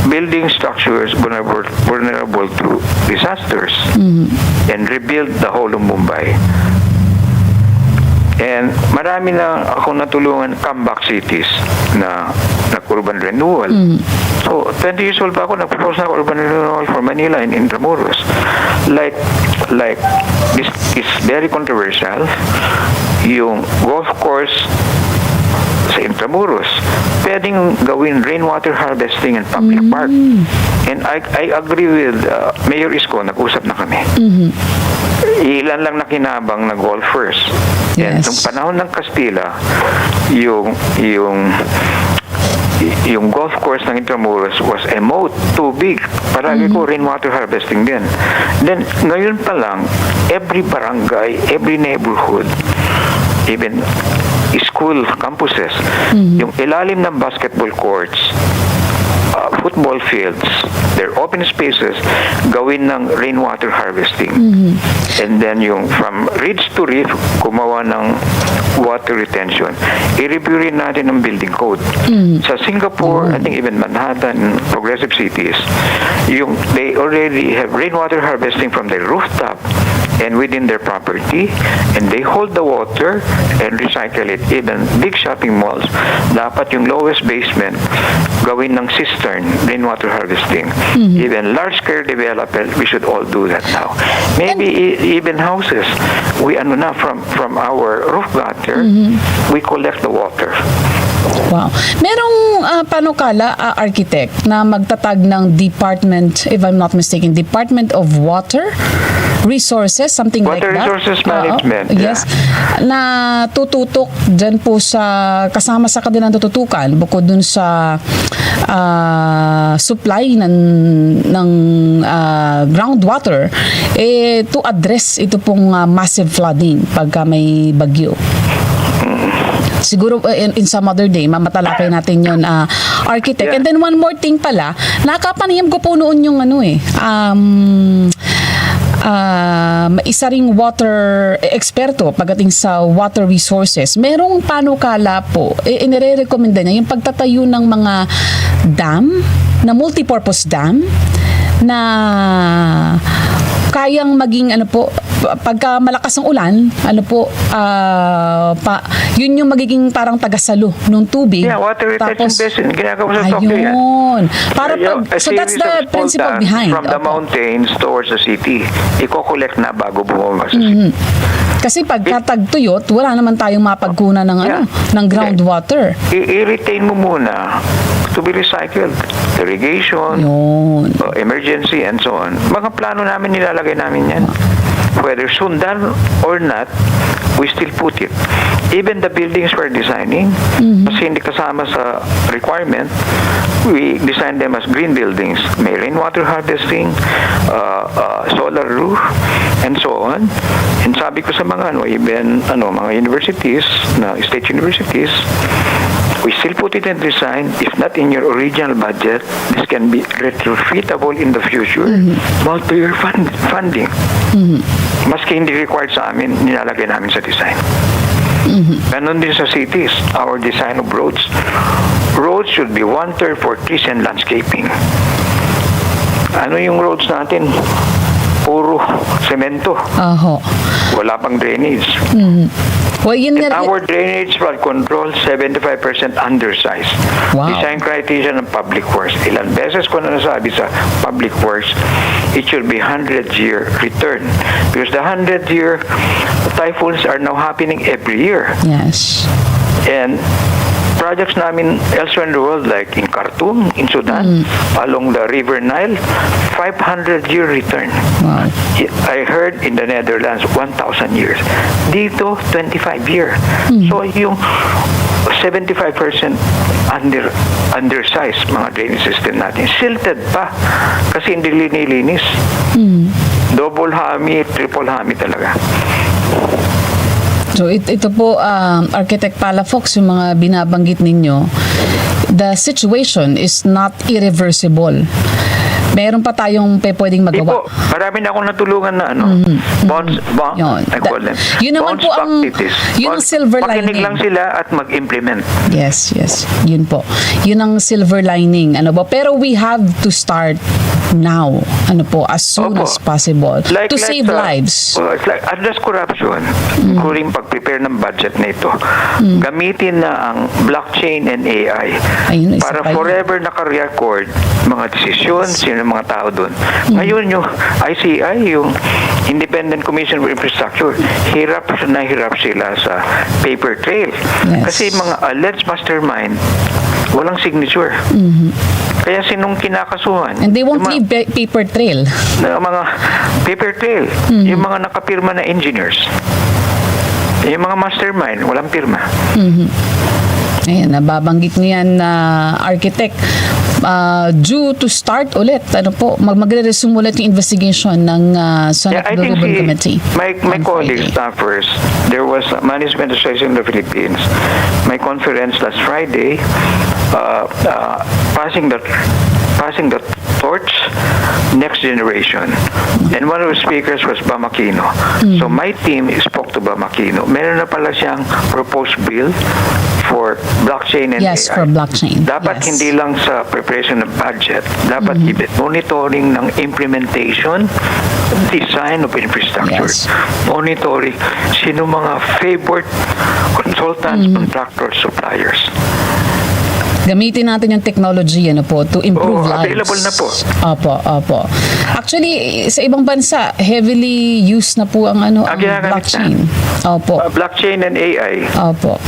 Speaker 5: building structures vulnerable to disasters and rebuild the whole of Mumbai. And marami na akong natulungan comeback cities na urban renewal. So, 20 years old pa ako, nagpropose na urban renewal for Manila and Intramuros. Like, this is very controversial. Yung golf course sa Intramuros, pwedeng gawin rainwater harvesting and public park. And I agree with Mayor Isko, nag-usap na kami. Ilan lang nakinabang na golfers. And
Speaker 3: Yes.
Speaker 5: nung panahon ng Kastila, yung golf course ng Intramuros was a moat, too big. Paragi ko rainwater harvesting din. Then, ngayon pa lang, every barangay, every neighborhood, even school campuses, yung ilalim ng basketball courts, football fields, their open spaces, gawin ng rainwater harvesting. And then yung from ridge to reef, gumawa ng water retention. I-review rin natin ang building code. Sa Singapore, I think even Manhattan, progressive cities, they already have rainwater harvesting from their rooftop and within their property, and they hold the water and recycle it. Even big shopping malls, dapat yung lowest basement gawin ng cistern, rainwater harvesting. Even large-scale development, we should all do that now. Maybe even houses, we from our roof gutter, we collect the water.
Speaker 3: Wow. Merong panukala, architect, na magtatag ng Department, if I'm not mistaken, Department of Water Resources, something like that.
Speaker 5: Water Resources Management,
Speaker 3: Yes. Na tututok dyan po sa, kasama sa kanilang tututukan, bukod dun sa supply ng groundwater to address ito pong massive flooding pagka may bagyo. Siguro in some other day, mamatalakay natin yun, architect.
Speaker 5: Yeah.
Speaker 3: And then one more thing pala, nakapanayam ko po noon yung isa ring water eksperto pagdating sa water resources. Merong panukala po, inire-recommenda niya yung pagtatayo ng mga dam, na multipurpose dam, na kayang maging pagka malakas ang ulan, yun yung magiging parang tagasalo ng tubig.
Speaker 5: Yeah, water retention basin. Ginagawa sa Tokyo yan.
Speaker 3: Ayun. Para so that's the principle behind.
Speaker 5: From the mountains towards the city, i-collect na bago bumaba sa city.
Speaker 3: Kasi pagka tagtuyot, wala naman tayong mapagkunan ng ng groundwater.
Speaker 5: I-retain mo muna to be recycled. Irrigation,
Speaker 3: Yun.
Speaker 5: emergency, and so on. Mga plano namin, nilalagay namin yan. Whether sundan or not, we still put it. Even the buildings we're designing, kasi hindi kasama sa requirement, we design them as green buildings. May rainwater harvesting, solar roof, and so on. And sabi ko sa mga mga universities, state universities, we still put it in design. If not in your original budget, this can be retrofitable in the future. Multi-year funding. Maski hindi required sa amin, nilalagay namin sa design. Ganon din sa cities, our design of roads. Roads should be 1/3 for trees and landscaping. Ano yung roads natin? Puro semento. Wala pang drainage.
Speaker 3: Well, yun
Speaker 5: And
Speaker 3: nga,
Speaker 5: our drainage flood control, 75% undersized.
Speaker 3: Wow.
Speaker 5: Design criteria ng public works. Ilang beses ko na nasabi sa public works, it should be 100-year return. Because the 100-year typhoons are now happening every year.
Speaker 3: yes.
Speaker 5: And projects namin elsewhere in the world, like in Khartoum, in Sudan, along the River Nile, 500-year return.
Speaker 3: Wow.
Speaker 5: I heard in the Netherlands, 1,000 years. Dito, 25-year. So, yung 75% undersized mga drainage system natin. Silted pa. Kasi hindi linilinis. Double hami, triple hami talaga.
Speaker 3: So ito po, Architect Palafox, yung mga binabanggit ninyo, the situation is not irreversible. Meron pa tayong pwedeng
Speaker 5: Di
Speaker 3: magawa.
Speaker 5: po, marami na akong natulungan na
Speaker 3: Yun.
Speaker 5: I call them.
Speaker 3: Yun naman po ang, yun ang silver lining.
Speaker 5: Makinig lang sila at mag-implement.
Speaker 3: Yes. Yun po. Yun ang silver lining. Pero we have to start now. As soon as possible. To save lives.
Speaker 5: It's like address corruption, including pag-prepare ng budget na ito. Gamitin na ang blockchain and AI
Speaker 3: Ayun, isa
Speaker 5: para
Speaker 3: pa yun.
Speaker 5: forever naka-record mga desisyon, sino ng mga tao doon. Ngayon yung ICI, yung Independent Commission for Infrastructure, hirap sila sa paper trail.
Speaker 3: Yes.
Speaker 5: Kasi mga alleged mastermind, walang signature. Kaya sinong kinakasuhan?
Speaker 3: And they won't leave paper trail.
Speaker 5: Mga paper trail, yung mga nakapirma na engineers. Yung mga mastermind, walang pirma.
Speaker 3: Ayan, nababanggit niyan na architect. Due to start ulit, magre-resume ulit yung investigation ng Senate Blue Ribbon Committee.
Speaker 5: My colleagues, staffers, there was a Management Association of the Philippines. My conference last Friday, passing the torch, next generation. And one of the speakers was Bamakino. So my team spoke to Bamakino. Meron na pala siyang proposed bill for blockchain and
Speaker 3: Yes,
Speaker 5: AI.
Speaker 3: for blockchain.
Speaker 5: Dapat
Speaker 3: Yes.
Speaker 5: hindi lang sa preparation of budget, dapat monitoring ng implementation, design of infrastructure.
Speaker 3: Yes.
Speaker 5: Monitoring sino mga favored consultants, contractors, suppliers.
Speaker 3: Gamitin natin yung technology to improve lives.
Speaker 5: Available na po.
Speaker 3: Opo. Actually, sa ibang bansa, heavily used na po ang
Speaker 5: ginagamit
Speaker 3: blockchain. Opo.
Speaker 5: Blockchain and AI.
Speaker 3: Opo.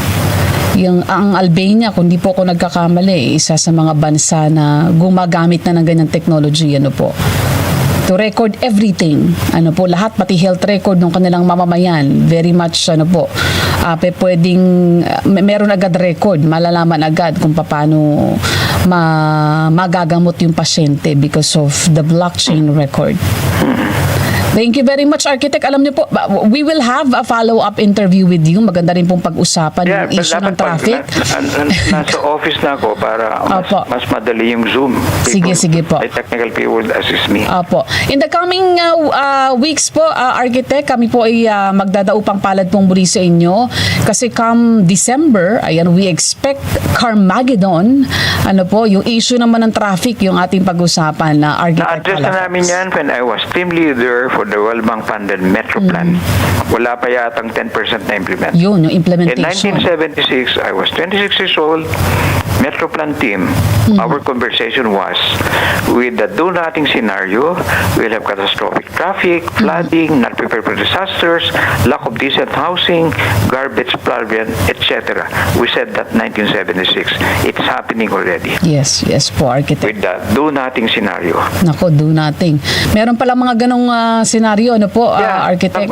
Speaker 3: Ang Albania, kung di po ako nagkakamali, isa sa mga bansa na gumagamit na ng ganyang technology, to record everything. Lahat, pati health record ng kanilang mamamayan. Very much, pwedeng meron agad record, malalaman agad kung paano magagamot yung pasyente because of the blockchain record. Thank you very much, Architect. Alam niyo po, we will have a follow-up interview with you. Maganda rin pong pag-usapan yung issue ng traffic.
Speaker 5: Nasa office na ako para mas madali yung Zoom.
Speaker 3: Sige po.
Speaker 5: The technical people will assist me.
Speaker 3: Opo. In the coming weeks po, Architect, kami po ay magdadaupang palad pong muli sa inyo. Kasi come December, ayan, we expect Carmageddon. Ano po, yung issue naman ng traffic, yung ating pag-usapan na Architect.
Speaker 5: Na-address na namin yan when I was team leader for the World Bank funded Metro Plan. Wala pa yatang 10% na implement.
Speaker 3: Yun, yung implementation.
Speaker 5: In 1976, I was 26 years old. Metro Plan team, our conversation was, with the do-nothing scenario, we'll have catastrophic traffic, flooding, not prepared for disasters, lack of decent housing, garbage problem, etc. We said that 1976. It's happening already.
Speaker 3: Yes po, Architect.
Speaker 5: With the do-nothing scenario.
Speaker 3: Nako, do nothing. Meron pala mga ganong senaryo, ano po, Architect?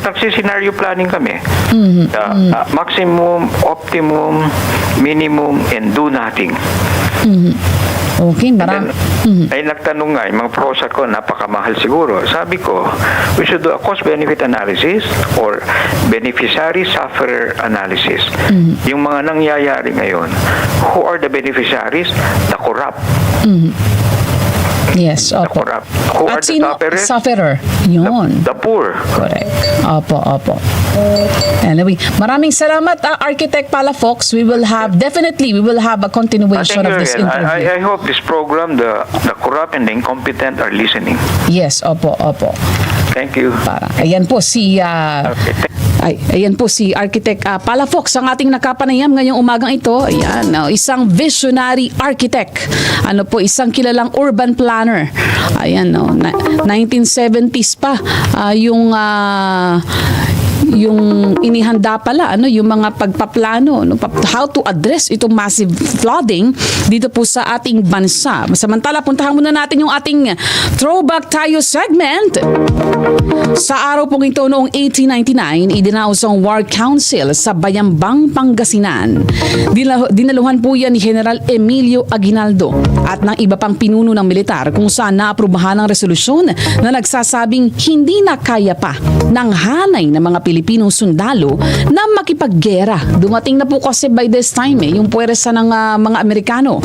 Speaker 5: Nagsi-scenario planning kami. Maximum, optimum, minimum, and do nothing.
Speaker 3: Okay,
Speaker 5: Ay nagtanong nga, yung mga prosa ko, napakamahal siguro. Sabi ko, we should do a cost-benefit analysis or beneficiary-sufferer analysis. Yung mga nangyayari ngayon, who are the beneficiaries? The corrupt.
Speaker 3: Yes, opo.
Speaker 5: The corrupt. Who are
Speaker 3: At
Speaker 5: the
Speaker 3: sino?
Speaker 5: sufferers?
Speaker 3: Sufferer. Yun.
Speaker 5: The poor.
Speaker 3: Correct. Opo. Anyway, maraming salamat, Architect Palafox. We will have a continuation of this interview.
Speaker 5: I hope this program, the corrupt and the incompetent are listening.
Speaker 3: Yes, opo.
Speaker 5: Thank you.
Speaker 3: Ayan po si Architect Palafox ang ating nakapanayam ngayong umagang ito. Ayan, isang visionary architect. Ano po, isang kilalang urban planner. Ayan, 1970s pa yung inihanda pala yung mga pagpaplano, how to address itong massive flooding dito po sa ating bansa. Samantala, puntahan muna natin yung ating throwback tayo segment. Sa araw pong ito noong 1899, idinaos ang War Council sa Bayambang, Pangasinan. Dinaluhan po yan ni General Emilio Aguinaldo at ng iba pang pinuno ng militar kung saan naaprubahan ang resolusyon na nagsasabing hindi na kaya pa ng hanay ng mga Pilipinong sundalo na makipaggera. Dumating na po kasi by this time yung puwersa ng mga Amerikano.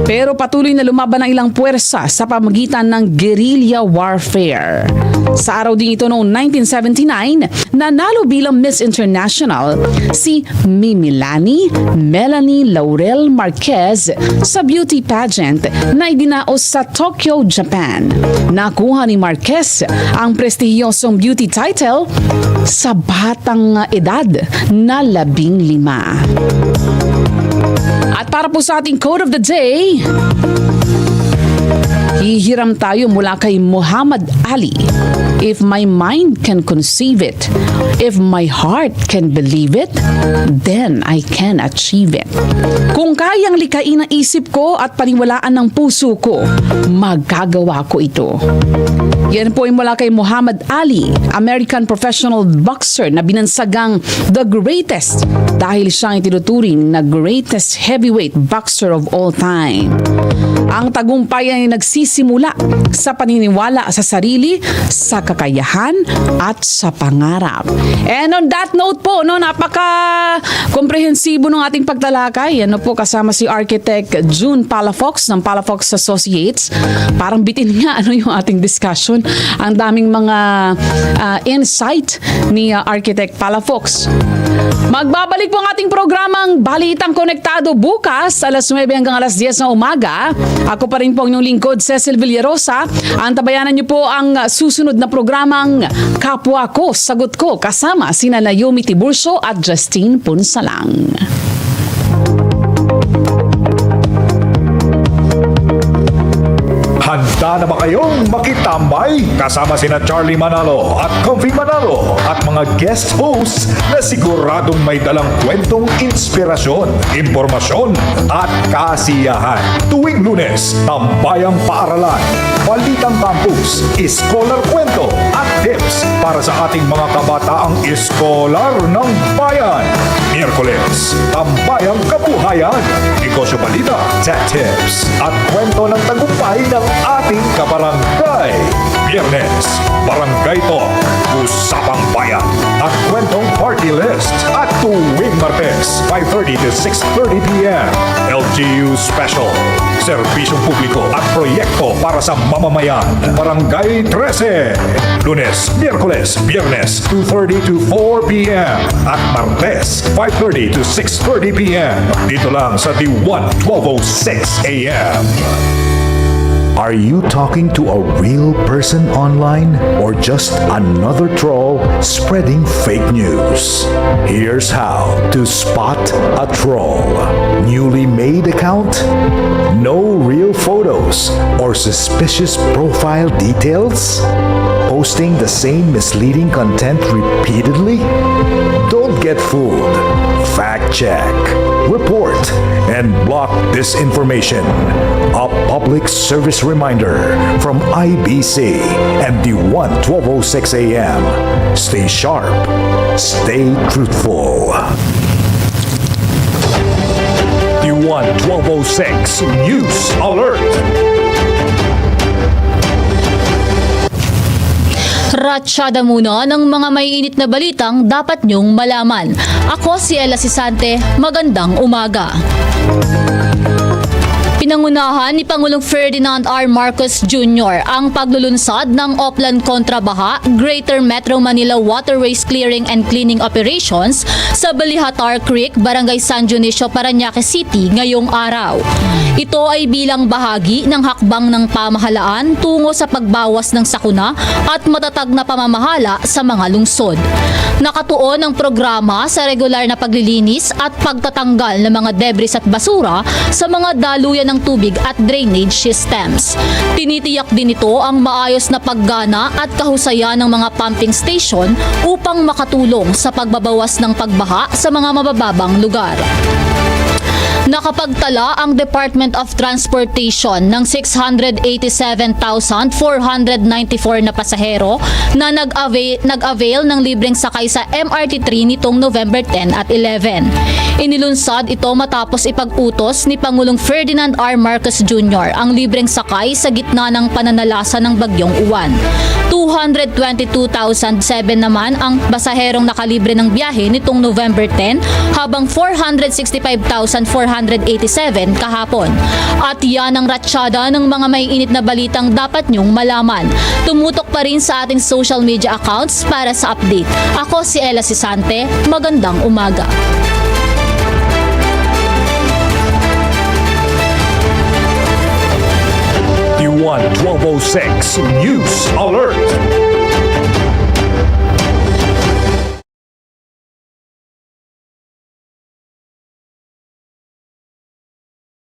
Speaker 3: Pero patuloy na lumaban ang ilang puwersa sa pamagitan ng guerrilla warfare. Sa araw din ito noong 1979, nanalo bilang Miss International si Mimilani Melanie Laurel Marquez sa beauty pageant na idinaos sa Tokyo, Japan. Nakuha ni Marquez ang prestihiyosong beauty title sa batang edad na 15. At para po sa ating quote of the day, hihiram tayo mula kay Muhammad Ali. If my mind can conceive it, if my heart can believe it, then I can achieve it. Kung kayang likain ang isip ko at paniwalaan ng puso ko, magagawa ko ito. Yan po ay mula kay Muhammad Ali, American professional boxer na binansagang the greatest dahil siyang itinuturing na greatest heavyweight boxer of all time. Ang tagumpay ay nagsisimula sa paniniwala sa sarili, sa kakayahan at sa pangarap. And on that note po, napaka-komprehensibo ng ating pagtalakay. Ano po, kasama si Architect June Palafox ng Palafox Associates. Parang bitin nga yung ating discussion. Ang daming mga insight ni Architect Palafox. Magbabalik po ang ating programang Balitang Konektado bukas alas 9 hanggang alas 10 ng umaga. Ako pa rin po ang inyong lingkod, Cecile Villarosa. Antabayanan niyo po ang susunod na programang Kapwa Ko, Sagot Ko, kasama sina Naomi Tiburcio at Justine Punsalang.
Speaker 1: Handa na ba kayong makitambay? Kasama sina Charlie Manalo at Comfy Manalo at mga guest hosts na siguradong may dalang kwentong inspirasyon, impormasyon at kasiyahan. Tuwing Lunes, Tambayang Paaralan, Balitang Campus, Scholar Kwento at Tips tips para sa ating mga kabataang eskolar ng bayan. Miyerkules, tambayang kabuhayan, negosyo balita, tech tips, at kwento ng tagumpay ng ating kabarangay. Biyernes, Barangay Talk, Usapang Bayan, at kwentong party list. At tuwing Martes, 5:30 to 6:30 p.m. LGU Special, serbisyong publiko at proyekto para sa mamamayan. Barangay 13, Lunes, Miyerkules, Biyernes, 2:30 to 4 p.m. At Martes, 5:30 to 6:30 p.m. Dito lang sa DWAN 1206 a.m. Are you talking to a real person online or just another troll spreading fake news? Here's how to spot a troll. Newly made account? No real photos or suspicious profile details? Posting the same misleading content repeatedly? Don't get fooled. Fact check, report, and block disinformation. A public service reminder from IBC and DWAN 1206 AM. Stay sharp, stay truthful. DWAN 1206 News Alert!
Speaker 6: Ratsyada muna ng mga maiinit na balitang dapat nyong malaman. Ako si Ella Sisante, magandang umaga. Pinangunahan ni Pangulong Ferdinand R. Marcos Jr. ang paglulunsad ng Oplan Kontrabaha Greater Metro Manila Waterways Clearing and Cleaning Operations sa Balihatar Creek, Barangay San Dionisio, Parañaque City ngayong araw. Ito ay bilang bahagi ng hakbang ng pamahalaan tungo sa pagbawas ng sakuna at matatag na pamamahala sa mga lungsod. Nakatuon ang programa sa regular na paglilinis at pagtatanggal ng mga debris at basura sa mga daluyan ng tubig at drainage systems. Tinitiyak din ito ang maayos na paggana at kahusayan ng mga pumping station upang makatulong sa pagbabawas ng pagbaha sa mga mabababang lugar. Nakapagtala ang Department of Transportation ng 687,494 na pasahero na nag-avail ng libreng sakay sa MRT3 nitong November 10 at 11. Inilunsad ito matapos ipag-utos ni Pangulong Ferdinand R. Marcos Jr. ang libreng sakay sa gitna ng pananalasa ng Bagyong Uwan. 222,007 naman ang basaherong nakalibre ng biyahe nitong November 10 habang 465,487 kahapon. At yan ang ratsyada ng mga maiinit na balitang dapat nyong malaman. Tumutok pa rin sa ating social media accounts para sa update. Ako si Ella Sisante, magandang umaga.
Speaker 1: DWAN 1206 News Alert!